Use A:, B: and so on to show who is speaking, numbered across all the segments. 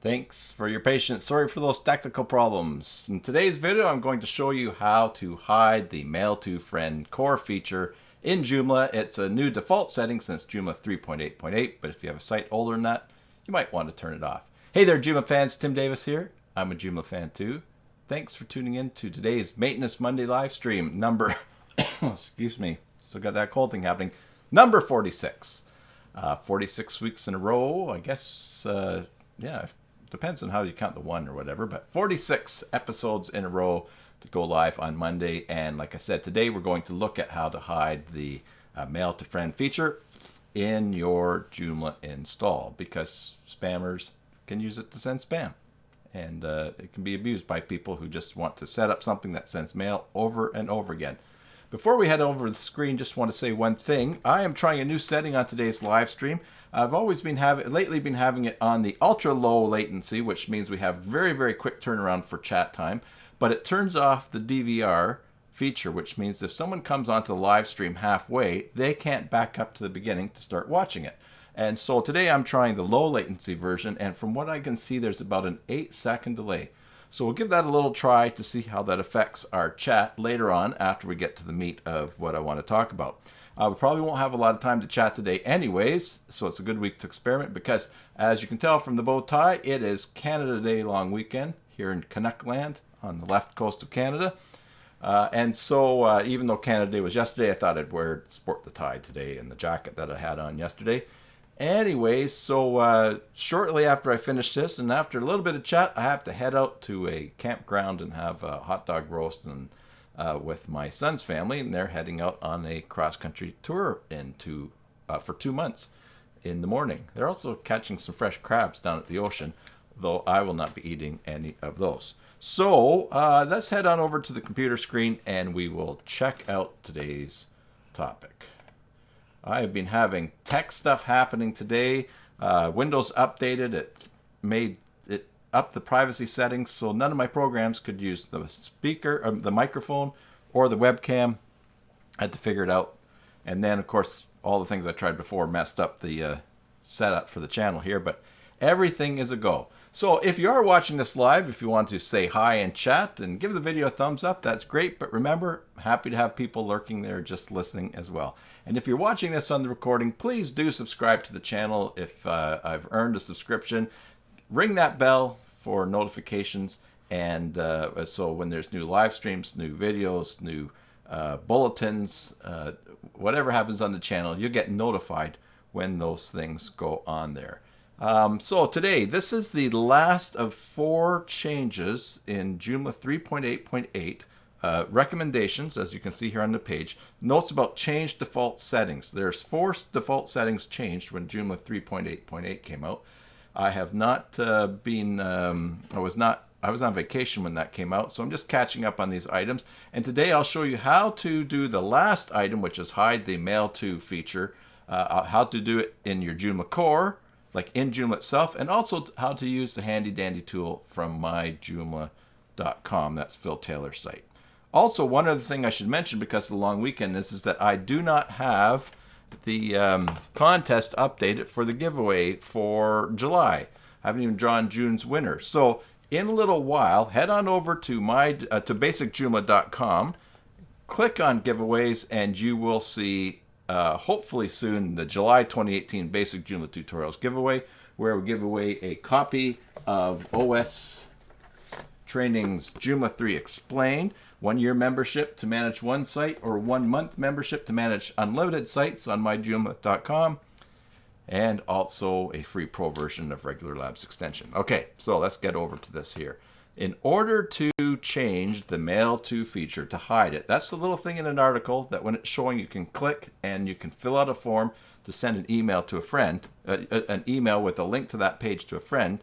A: Thanks for your patience. Sorry for those technical problems. In today's video, I'm going to show you how to hide the Mail to Friend core feature in Joomla. It's a new default setting since Joomla 3.8.8, but if you have a site older than that, you might want to turn it off. Hey there, Joomla fans. Tim Davis here. I'm a Joomla fan too. Thanks for tuning in to today's Maintenance Monday live stream number, excuse me, still got that cold thing happening, number 46. 46 weeks in a row, I guess, yeah, depends on how you count the one or whatever, but 46 episodes in a row to go live on Monday. And like I said, today we're going to look at how to hide the mail to friend feature in your Joomla install, because spammers can use it to send spam, and it can be abused by people who just want to set up something that sends mail over and over again. Before we head over the screen, just want to say one thing. I am trying a new setting on today's live stream. I've always been lately been having it on the ultra low latency, which means we have very, very quick turnaround for chat time, but it turns off the DVR feature, which means if someone comes onto the live stream halfway, they can't back up to the beginning to start watching it. And so today I'm trying the low latency version, and from what I can see, there's about an 8-second delay. So we'll give that a little try to see how that affects our chat later on after we get to the meat of what I want to talk about. We probably won't have a lot of time to chat today anyways, so it's a good week to experiment because, as you can tell from the bow tie, it is Canada Day long weekend here in Canuck land on the left coast of Canada. And so even though Canada Day was yesterday, I thought I'd sport the tie today and the jacket that I had on yesterday. Anyway, so shortly after I finish this and after a little bit of chat, I have to head out to a campground and have a hot dog roast and with my son's family, and they're heading out on a cross-country tour for 2 months in the morning. They're also catching some fresh crabs down at the ocean, though I will not be eating any of those. So let's head on over to the computer screen and we will check out today's topic. I have been having tech stuff happening today. Windows updated. It made it up the privacy settings, so none of my programs could use the speaker, the microphone, or the webcam. I had to figure it out. And then, of course, all the things I tried before messed up the setup for the channel here, but everything is a go. So if you are watching this live, if you want to say hi and chat and give the video a thumbs up, that's great. But remember, happy to have people lurking there just listening as well. And if you're watching this on the recording, please do subscribe to the channel if I've earned a subscription. Ring that bell for notifications, and so when there's new live streams, new videos, new bulletins, whatever happens on the channel, you get notified when those things go on there. So today, this is the last of 4 changes in Joomla 3.8.8. Recommendations, as you can see here on the page. Notes about changed default settings. There's 4 default settings changed when Joomla 3.8.8 came out. I have not been, I was on vacation when that came out, so I'm just catching up on these items. And today I'll show you how to do the last item, which is hide the mail to feature, how to do it in your Joomla core, like in Joomla itself, and also how to use the handy dandy tool from myjoomla.com. That's Phil Taylor's site. Also, one other thing I should mention because of the long weekend is that I do not have the contest updated for the giveaway for July. I haven't even drawn June's winner. So in a little while, head on over to basicjoomla.com, click on giveaways, and you will see hopefully soon the July 2018 Basic Joomla Tutorials giveaway, where we give away a copy of OS Training's Joomla 3 Explained, 1-year membership to manage one site, or 1-month membership to manage unlimited sites on myjoomla.com, and also a free pro version of Regular Labs extension. Okay, so let's get over to this here. In order to change the mail to feature, to hide it, that's the little thing in an article that when it's showing, you can click and you can fill out a form to send an email to a friend, an email with a link to that page to a friend.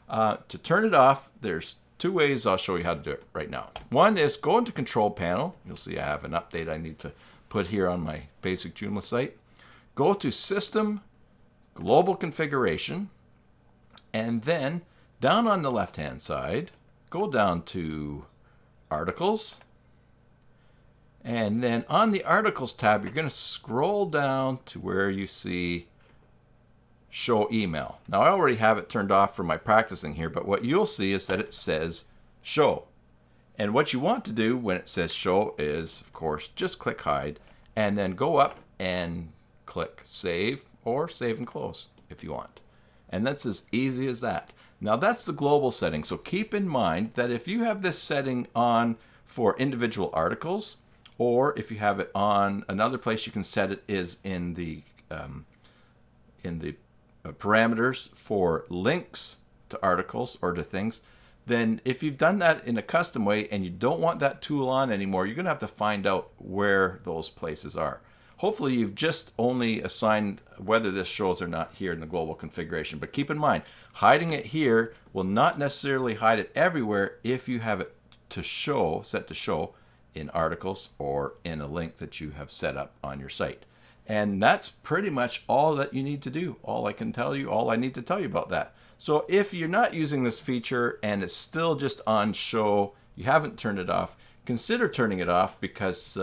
A: To turn it off, there's 2 ways. I'll show you how to do it right now. One is go into Control Panel. You'll see I have an update I need to put here on my basic Joomla site. Go to System, Global Configuration, and then down on the left-hand side, go down to Articles, and then on the Articles tab, you're going to scroll down to where you see show email. Now I already have it turned off for my practicing here, but what you'll see is that it says show. And what you want to do when it says show is, of course, just click hide and then go up and click save or save and close if you want. And that's as easy as that. Now that's the global setting. So keep in mind that if you have this setting on for individual articles, or if you have it on another place you can set it is in the parameters for links to articles or to things, then if you've done that in a custom way and you don't want that tool on anymore, you're going to have to find out where those places are. Hopefully you've just only assigned whether this shows or not here in the global configuration. But keep in mind, hiding it here will not necessarily hide it everywhere if you have it to show, set to show in articles or in a link that you have set up on your site. And that's pretty much all that you need to do. All I need to tell you about that. So if you're not using this feature and it's still just on show, you haven't turned it off, consider turning it off, because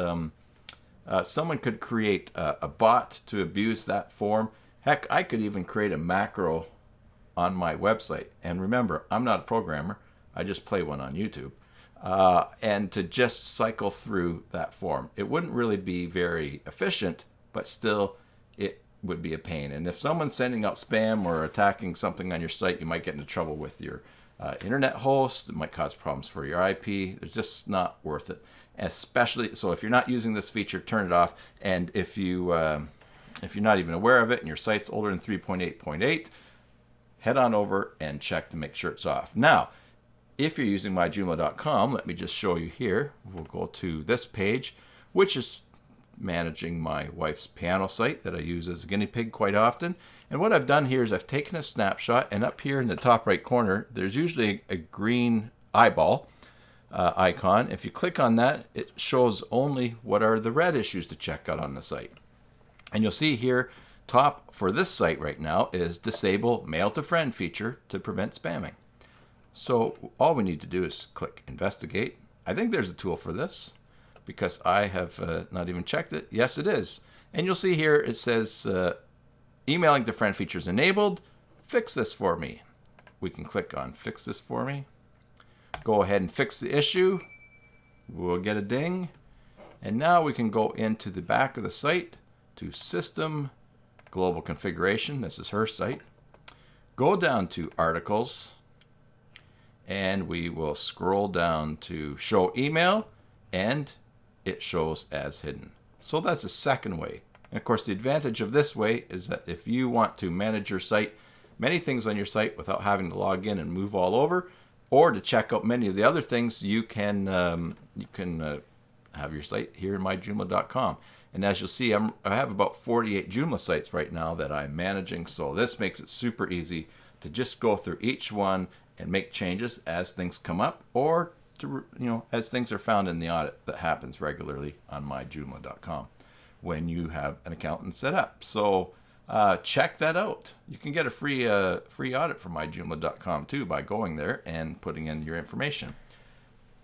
A: someone could create a bot to abuse that form. Heck, I could even create a macro on my website. And remember, I'm not a programmer. I just play one on YouTube. And to just cycle through that form. It wouldn't really be very efficient, but still it would be a pain. And if someone's sending out spam or attacking something on your site, you might get into trouble with your internet host. It might cause problems for your IP. It's just not worth it. Especially, so if you're not using this feature, turn it off. And if you're not even aware of it and your site's older than 3.8.8, head on over and check to make sure it's off. Now, if you're using myjoomla.com, let me just show you here. We'll go to this page, which is managing my wife's piano site that I use as a guinea pig quite often. And what I've done here is I've taken a snapshot, and up here in the top right corner, there's usually a green eyeball icon. If you click on that, it shows only what are the red issues to check out on the site. And you'll see here, top for this site right now is disable mail to friend feature to prevent spamming. So all we need to do is click investigate. I think there's a tool for this because I have not even checked it. Yes, it is. And you'll see here it says emailing to friend feature is enabled. Fix this for me. We can click on fix this for me. Go ahead and fix the issue. We'll get a ding. And now we can go into the back of the site to System, Global Configuration. This is her site. Go down to Articles, and we will scroll down to Show Email, and it shows as hidden. So that's the second way. And of course, the advantage of this way is that if you want to manage your site, many things on your site without having to log in and move all over, or to check out many of the other things, you can have your site here in myjoomla.com. And as you'll see, I have about 48 Joomla sites right now that I'm managing. So this makes it super easy to just go through each one and make changes as things come up, or to, as things are found in the audit that happens regularly on myjoomla.com when you have an accountant set up. So check that out. You can get a free audit from myjoomla.com too by going there and putting in your information.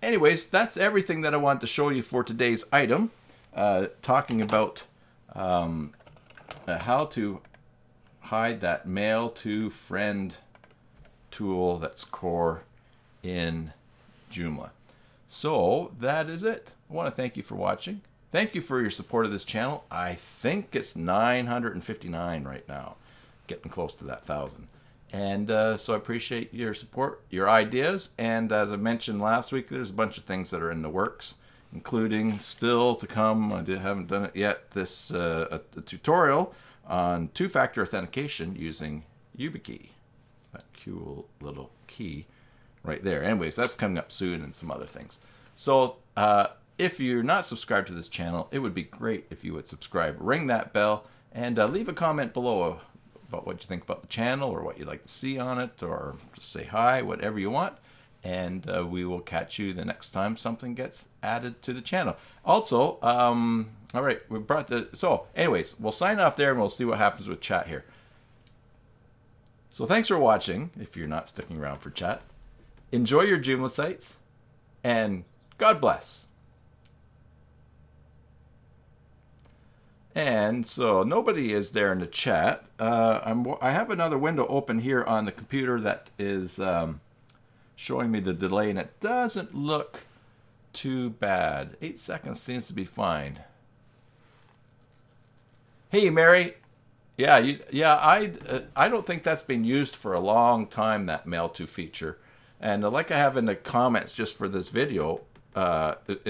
A: Anyways, that's everything that I wanted to show you for today's item, talking about how to hide that mail to friend tool that's core in Joomla. So that is it. I want to thank you for watching. Thank you for your support of this channel. I think it's 959 right now, getting close to that 1,000. And so I appreciate your support, your ideas, and as I mentioned last week, there's a bunch of things that are in the works, including still to come. I haven't done it yet. This a tutorial on two-factor authentication using YubiKey. That cool little key right there. Anyways, that's coming up soon, and some other things. So if you're not subscribed to this channel, it would be great if you would subscribe, ring that bell, and leave a comment below about what you think about the channel, or what you'd like to see on it, or just say hi, whatever you want. And we will catch you the next time something gets added to the channel. Also, all right, we brought so anyways, we'll sign off there and we'll see what happens with chat here. So thanks for watching, if you're not sticking around for chat. Enjoy your Joomla sites, and God bless. And so nobody is there in the chat. I have another window open here on the computer that is showing me the delay, and it doesn't look too bad. 8 seconds seems to be fine. Hey, Mary. Yeah, I don't think that's been used for a long time, that mail to feature. And like I have in the comments just for this video,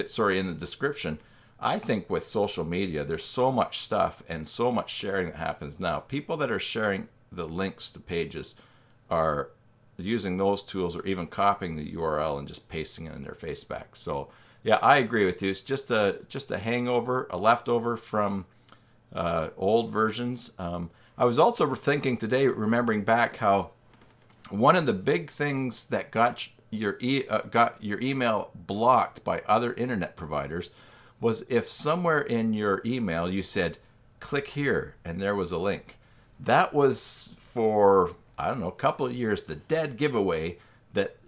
A: sorry, in the description, I think with social media, there's so much stuff and so much sharing that happens now. People that are sharing the links to pages are using those tools, or even copying the URL and just pasting it in their faceback. So yeah, I agree with you. It's just a hangover, a leftover from old versions. I was also thinking today, remembering back, how one of the big things that got your email blocked by other internet providers was if somewhere in your email you said click here and there was a link. That was, for I don't know, a couple of years, the dead giveaway that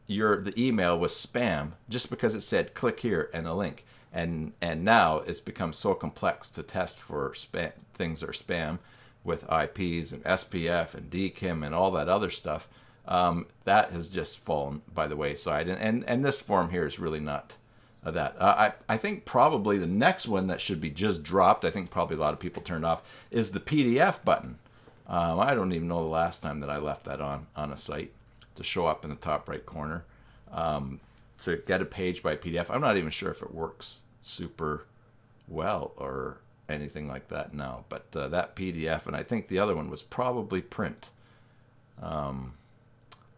A: the email was spam, just because it said click here and a link. And now it's become so complex to test for spam, things are spam, with IPs and SPF and DKIM and all that other stuff. That has just fallen by the wayside. And this form here is really not that. I think probably the next one that should be just dropped, I think probably a lot of people turned off, is the PDF button. I don't even know the last time that I left that on a site to show up in the top right corner. To get a page by PDF. I'm not even sure if it works super well or anything like that now, but that PDF, and I think the other one was probably print.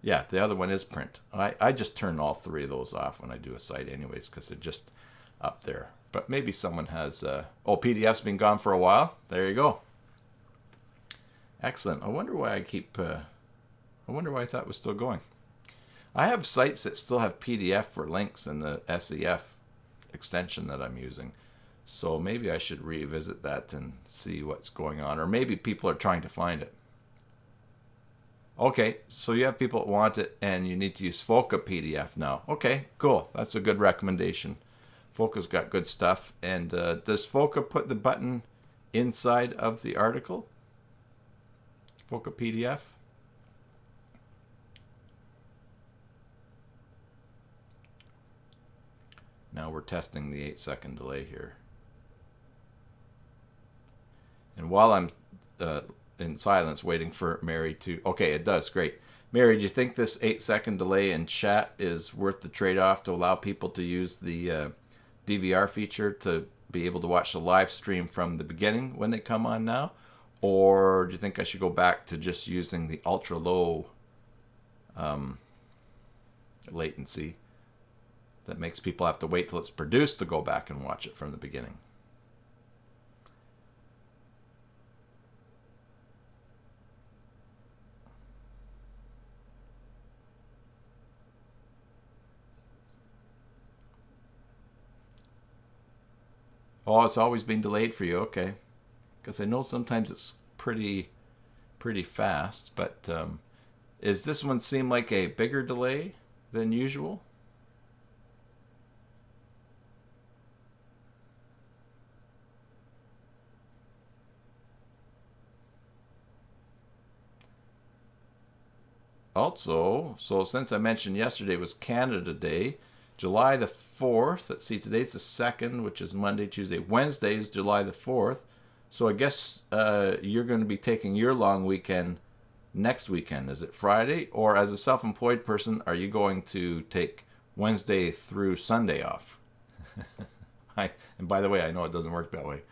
A: Yeah, the other one is print. I just turn all three of those off when I do a site anyways, because they're just up there. But maybe someone has... oh, PDF's been gone for a while. There you go. Excellent. I wonder why I wonder why I thought it was still going. I have sites that still have PDF for links in the SEF extension that I'm using. So maybe I should revisit that and see what's going on. Or maybe people are trying to find it. Okay, so you have people that want it and you need to use Foca PDF now. Okay, cool. That's a good recommendation. Foca's got good stuff. And does Foca put the button inside of the article? Foca PDF? Now we're testing the 8-second delay here. And while I'm in silence waiting for Mary to... Okay, it does. Great. Mary, do you think this 8-second delay in chat is worth the trade-off to allow people to use the DVR feature to be able to watch the live stream from the beginning when they come on now? Or do you think I should go back to just using the ultra-low latency that makes people have to wait till it's produced to go back and watch it from the beginning? Oh, it's always been delayed for you. Okay. Because I know sometimes it's pretty fast, but does this one seem like a bigger delay than usual? Also, so since I mentioned yesterday was Canada Day, July the 4th, let's see, today's the 2nd, which is Monday, Tuesday. Wednesday is July the 4th. So I guess you're going to be taking your long weekend next weekend. Is it Friday? Or as a self-employed person, are you going to take Wednesday through Sunday off? And by the way, I know it doesn't work that way.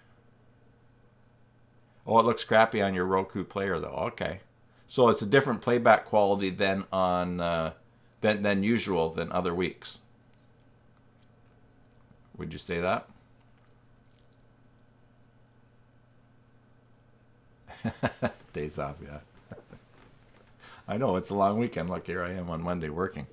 A: Oh, it looks crappy on your Roku player, though. Okay. So it's a different playback quality than on than usual than other weeks. Would you say that? Days off, yeah. I know, it's a long weekend. Look, here I am on Monday working.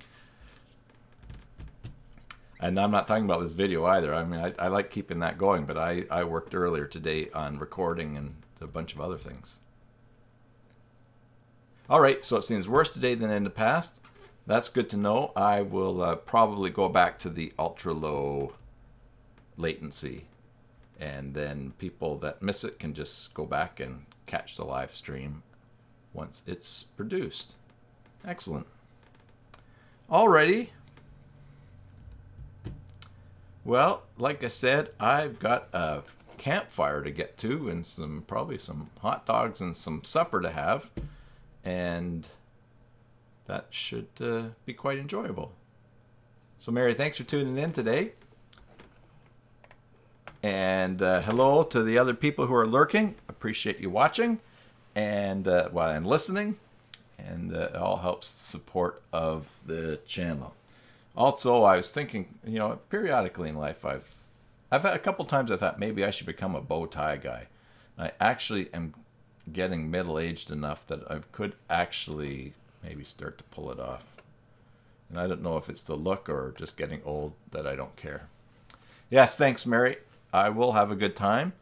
A: And I'm not talking about this video either. I mean, I like keeping that going, but I worked earlier today on recording and a bunch of other things. All right, so it seems worse today than in the past. That's good to know. I will probably go back to the ultra-low latency And then people that miss it can just go back and catch the live stream once it's produced. Excellent. Alrighty. Well, like I said, I've got a campfire to get to and probably some hot dogs and some supper to have. And that should be quite enjoyable. So Mary, thanks for tuning in today. And hello to the other people who are lurking. Appreciate you watching and and listening. And it all helps support of the channel. Also, I was thinking, periodically in life, I've had a couple times I thought maybe I should become a bow tie guy. I actually am getting middle-aged enough that I could actually maybe start to pull it off. And I don't know if it's the look or just getting old that I don't care. Yes, thanks, Mary. I will have a good time,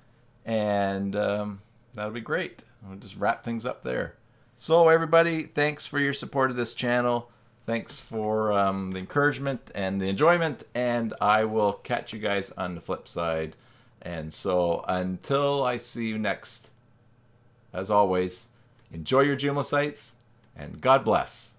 A: and that'll be great. I'll just wrap things up there. So everybody, thanks for your support of this channel. Thanks for the encouragement and the enjoyment, and I will catch you guys on the flip side. And so until I see you next, as always, enjoy your Joomla sites, and God bless.